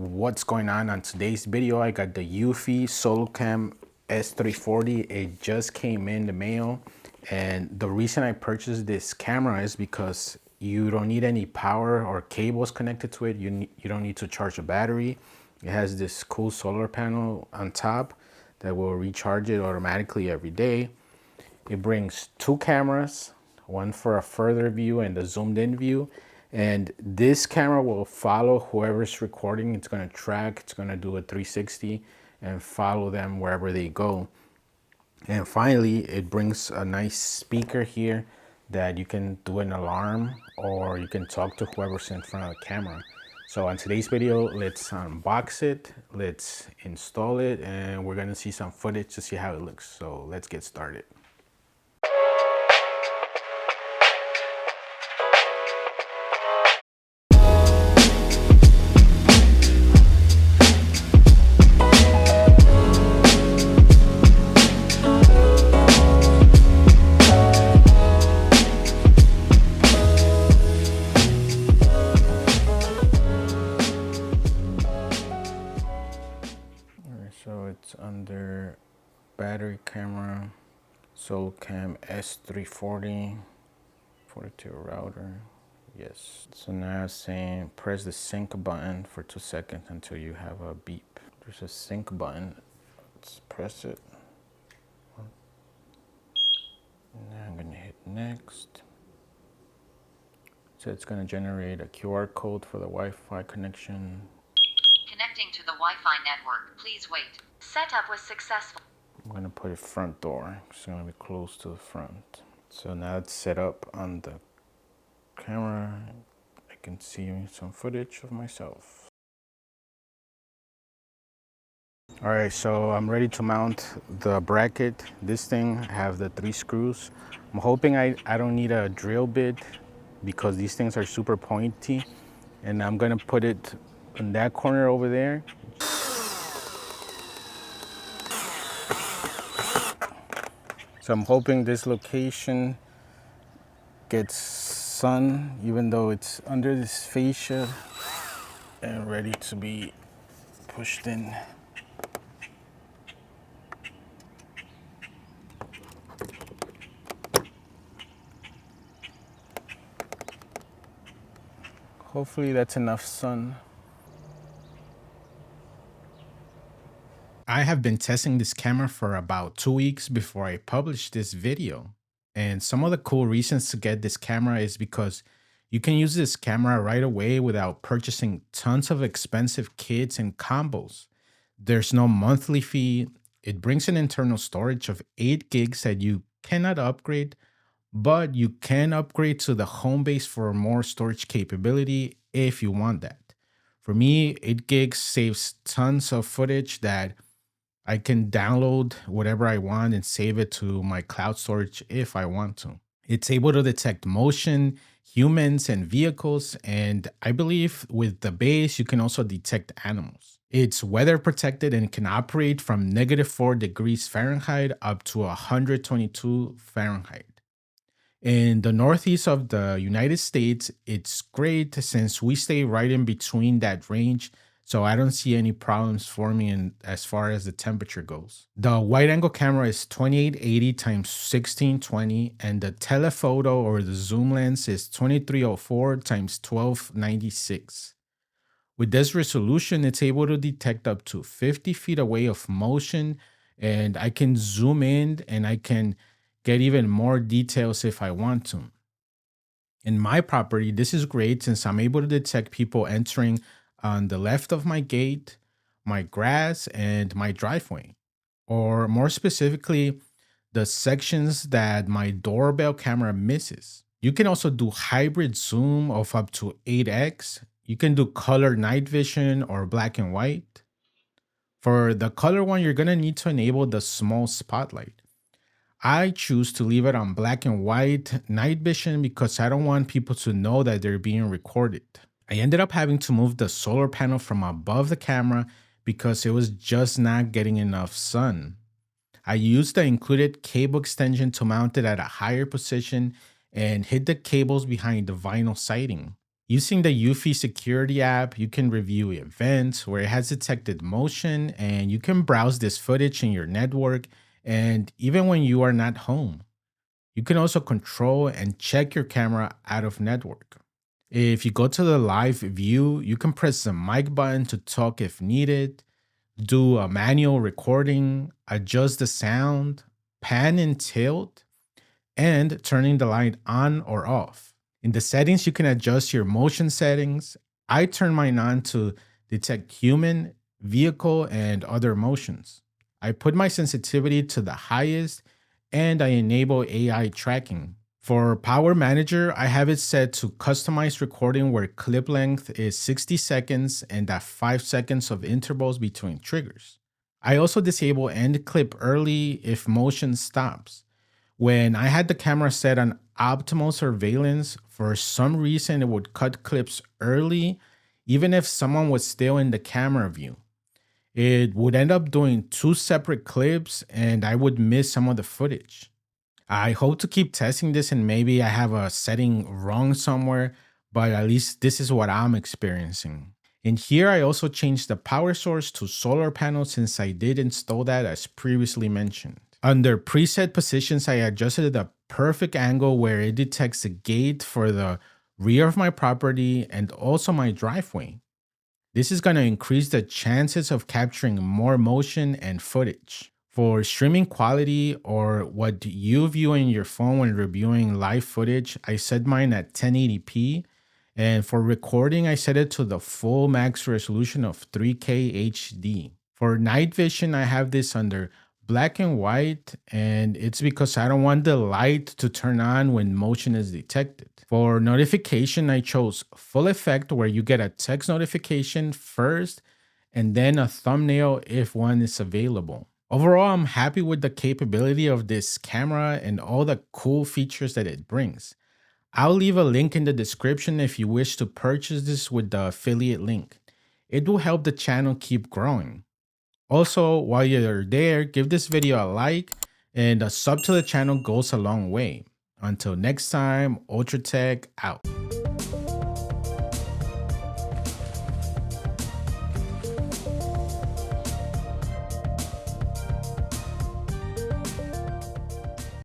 What's going on today's video? I got the Eufy SoloCam S340. It just came in the mail, and the reason I purchased this camera is because you don't need any power or cables connected to it. You don't need to charge a battery. It has this cool solar panel on top that will recharge it automatically every day. It brings two cameras, one for a further view and the zoomed in view. And this camera will follow whoever's recording. It's going to track, it's going to do a 360 and follow them wherever they go. And finally, it brings a nice speaker here that you can do an alarm or you can talk to whoever's in front of the camera. So on today's video, let's unbox it, let's install it, and we're going to see some footage to see how it looks. So let's get started. So it's under battery camera, SoloCam S340, 42 router, yes. So now it's saying press the sync button for 2 seconds until you have a beep. There's a sync button, let's press it. Now I'm gonna hit next. So it's gonna generate a QR code for the Wi-Fi connection. Connecting to the Wi-Fi network. Please wait. Setup was successful. I'm gonna put it front door. It's gonna be close to the front. So now it's set up on the camera. I can see some footage of myself. All right, so I'm ready to mount the bracket. This thing have the 3 screws. I'm hoping I don't need a drill bit because these things are super pointy. And I'm gonna put it in that corner over there. So I'm hoping this location gets sun, even though it's under this fascia and ready to be pushed in. Hopefully that's enough sun. I have been testing this camera for about 2 weeks before I published this video. And some of the cool reasons to get this camera is because you can use this camera right away without purchasing tons of expensive kits and combos. There's no monthly fee. It brings an internal storage of 8 gigs that you cannot upgrade, but you can upgrade to the home base for more storage capability if you want that. For me, 8 gigs saves tons of footage that I can download whatever I want and save it to my cloud storage if I want to. It's able to detect motion, humans, and vehicles, and I believe with the base, you can also detect animals. It's weather protected and can operate from -4 degrees Fahrenheit up to 122 Fahrenheit. In the northeast of the United States, it's great since we stay right in between that range, so I don't see any problems for me as far as the temperature goes. The wide angle camera is 2880 x 1620, and the telephoto or the zoom lens is 2304 x 1296. With this resolution, it's able to detect up to 50 feet away of motion, and I can zoom in and I can get even more details if I want to. In my property, this is great since I'm able to detect people entering on the left of my gate, my grass, and my driveway. Or more specifically, the sections that my doorbell camera misses. You can also do hybrid zoom of up to 8x. You can do color night vision or black and white. For the color one, you're gonna need to enable the small spotlight. I choose to leave it on black and white night vision because I don't want people to know that they're being recorded. I ended up having to move the solar panel from above the camera because it was just not getting enough sun. I used the included cable extension to mount it at a higher position and hid the cables behind the vinyl siding. Using the Eufy Security App, you can review events where it has detected motion, and you can browse this footage in your network and even when you are not home. You can also control and check your camera out of network. If you go to the live view, you can press the mic button to talk if needed, do a manual recording, adjust the sound, pan and tilt, and turning the light on or off. In the settings, you can adjust your motion settings. I turn mine on to detect human, vehicle, and other motions. I put my sensitivity to the highest and I enable AI tracking. For Power Manager, I have it set to customize recording where clip length is 60 seconds and at 5 seconds of intervals between triggers. I also disable end clip early if motion stops. When I had the camera set on optimal surveillance, for some reason it would cut clips early, even if someone was still in the camera view. It would end up doing two separate clips and I would miss some of the footage. I hope to keep testing this and maybe I have a setting wrong somewhere, but at least this is what I'm experiencing. And here I also changed the power source to solar panel since I did install that as previously mentioned. Under preset positions, I adjusted the perfect angle where it detects the gate for the rear of my property and also my driveway. This is going to increase the chances of capturing more motion and footage. For streaming quality or what you view in your phone when reviewing live footage, I set mine at 1080p. And for recording, I set it to the full max resolution of 3K HD. For night vision, I have this under black and white, and it's because I don't want the light to turn on when motion is detected. For notification, I chose full effect where you get a text notification first and then a thumbnail if one is available. Overall, I'm happy with the capability of this camera and all the cool features that it brings. I'll leave a link in the description if you wish to purchase this with the affiliate link. It will help the channel keep growing. Also, while you're there, give this video a like and a sub to the channel goes a long way. Until next time, Ultratech out.